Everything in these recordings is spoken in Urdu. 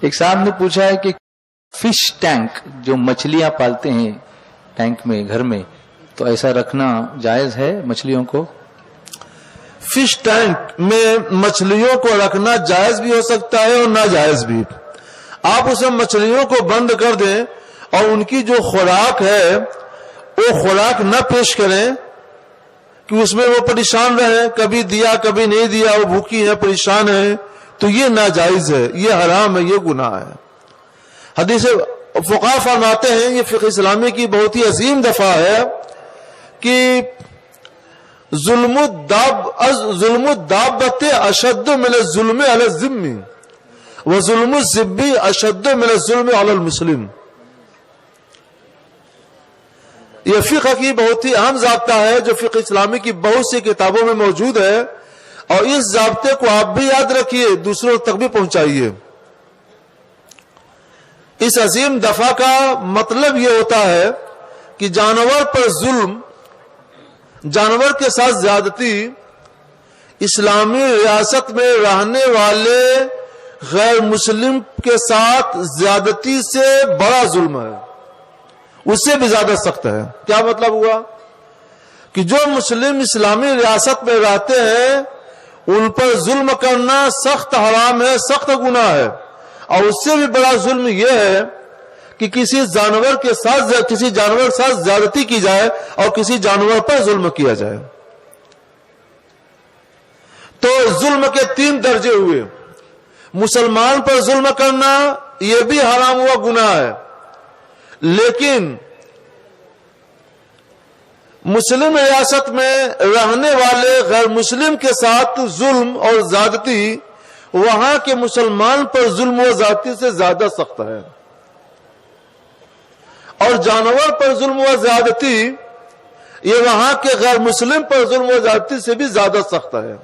ایک صاحب نے پوچھا ہے کہ فش ٹینک جو مچھلیاں پالتے ہیں ٹینک میں گھر میں، تو ایسا رکھنا جائز ہے مچھلیوں کو؟ فش ٹینک میں مچھلیوں کو رکھنا جائز بھی ہو سکتا ہے اور ناجائز بھی. آپ اسے مچھلیوں کو بند کر دیں اور ان کی جو خوراک ہے وہ خوراک نہ پیش کریں کہ اس میں وہ پریشان رہیں، کبھی دیا کبھی نہیں دیا، وہ بھوکی ہے پریشان ہے، تو یہ ناجائز ہے، یہ حرام ہے، یہ گناہ ہے. حدیث فقہا فرماتے ہیں، یہ فقہ اسلامی کی بہت ہی عظیم دفعہ ہے کہ ظلم الدابۃ اشد من الظلم علی الذم وظلم الذب اشد من الظلم علی المسلم. یہ فقہ کی بہت ہی اہم ضابطہ ہے جو فقہ اسلامی کی بہت سی کتابوں میں موجود ہے، اور اس ضابطے کو آپ بھی یاد رکھیے، دوسروں تک بھی پہنچائیے. اس عظیم دفعہ کا مطلب یہ ہوتا ہے کہ جانور پر ظلم، جانور کے ساتھ زیادتی اسلامی ریاست میں رہنے والے غیر مسلم کے ساتھ زیادتی سے بڑا ظلم ہے، اس سے بھی زیادہ سخت ہے. کیا مطلب ہوا کہ جو مسلم اسلامی ریاست میں رہتے ہیں ان پر ظلم کرنا سخت حرام ہے، سخت گناہ ہے. اور اس سے بھی بڑا ظلم یہ ہے کہ کسی جانور کے ساتھ زیادتی کی جائے اور کسی جانور پر ظلم کیا جائے. تو ظلم کے 3 درجے ہوئے. مسلمان پر ظلم کرنا یہ بھی حرام ہوا، گناہ ہے. لیکن مسلم ریاست میں رہنے والے غیر مسلم کے ساتھ ظلم اور زیادتی وہاں کے مسلمان پر ظلم و زیادتی سے زیادہ سخت ہے. اور جانور پر ظلم و زیادتی یہ وہاں کے غیر مسلم پر ظلم و زیادتی سے بھی زیادہ سخت ہے.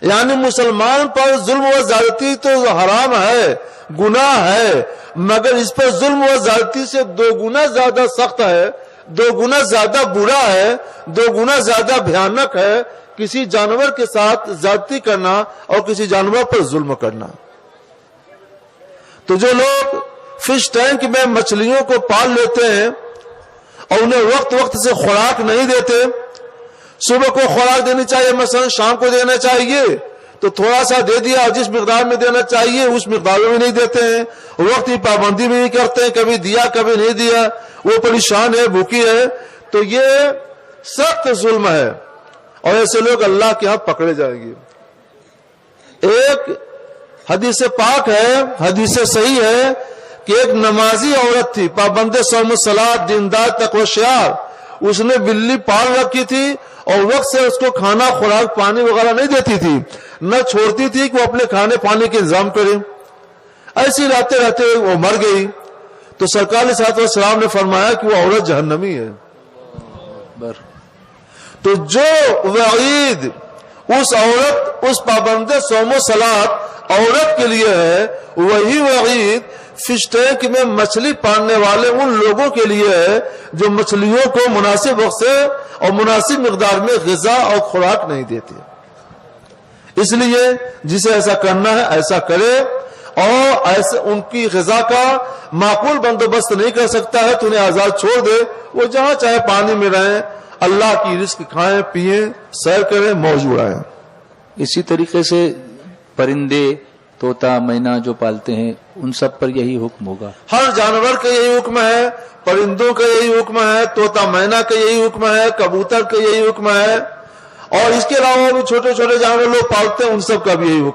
یعنی مسلمان پر ظلم و زیادتی تو حرام ہے، گناہ ہے، مگر اس پر ظلم و زیادتی سے 2 گنا زیادہ سخت ہے، 2 گنا زیادہ برا ہے، 2 گنا زیادہ بھیانک ہے کسی جانور کے ساتھ زیادتی کرنا اور کسی جانور پر ظلم کرنا. تو جو لوگ فش ٹینک میں مچھلیوں کو پال لیتے ہیں اور انہیں وقت وقت سے خوراک نہیں دیتے، صبح کو خوراک دینی چاہیے، مثلا شام کو دینا چاہیے تو تھوڑا سا دے دیا، اور جس مقدار میں دینا چاہیے اس مقدار میں نہیں دیتے ہیں، وقت کی پابندی بھی نہیں کرتے ہیں، کبھی دیا کبھی نہیں دیا، وہ پریشان ہے، بھوکی ہے، تو یہ سخت ظلم ہے اور ایسے لوگ اللہ کے ہاں پکڑے جائیں گے. ایک حدیث پاک ہے، حدیث صحیح ہے کہ ایک نمازی عورت تھی، پابند صوم صلات، دیندار تقوی شعار، اس نے بلی پال رکھی تھی اور وقت سے اس کو کھانا خوراک پانی وغیرہ نہیں دیتی تھی، نہ چھوڑتی تھی کہ وہ اپنے کھانے پانی کے انتظام کرے. ایسی رہتے رہتے وہ مر گئی تو سرکار صلی اللہ علیہ وسلم نے فرمایا کہ وہ عورت جہنمی ہے. تو جو وعید اس عورت، اس پابند صوم و صلات عورت کے لیے ہے، وہی وعید فش ٹینک میں مچھلی پالنے والے ان لوگوں کے لیے ہے جو مچھلیوں کو مناسب وقت سے اور مناسب مقدار میں غذا اور خوراک نہیں دیتے. اس لیے جسے ایسا کرنا ہے ایسا کرے، اور ایسے ان کی غذا کا معقول بندوبست نہیں کر سکتا ہے تو انہیں آزاد چھوڑ دے، وہ جہاں چاہے پانی میں رہیں، اللہ کی رزق کھائیں پیئیں، سیر کریں، موج اڑائیں. اسی طریقے سے پرندے، طوطا، مینا جو پالتے ہیں ان سب پر یہی حکم ہوگا؟ ہر جانور کا یہی حکم ہے، پرندوں کا یہی حکم ہے، طوطا مینا کا یہی حکم ہے، کبوتر کا یہی حکم ہے، اور اس کے علاوہ بھی چھوٹے چھوٹے جانور لوگ پالتے ہیں ان سب کا بھی یہی حکم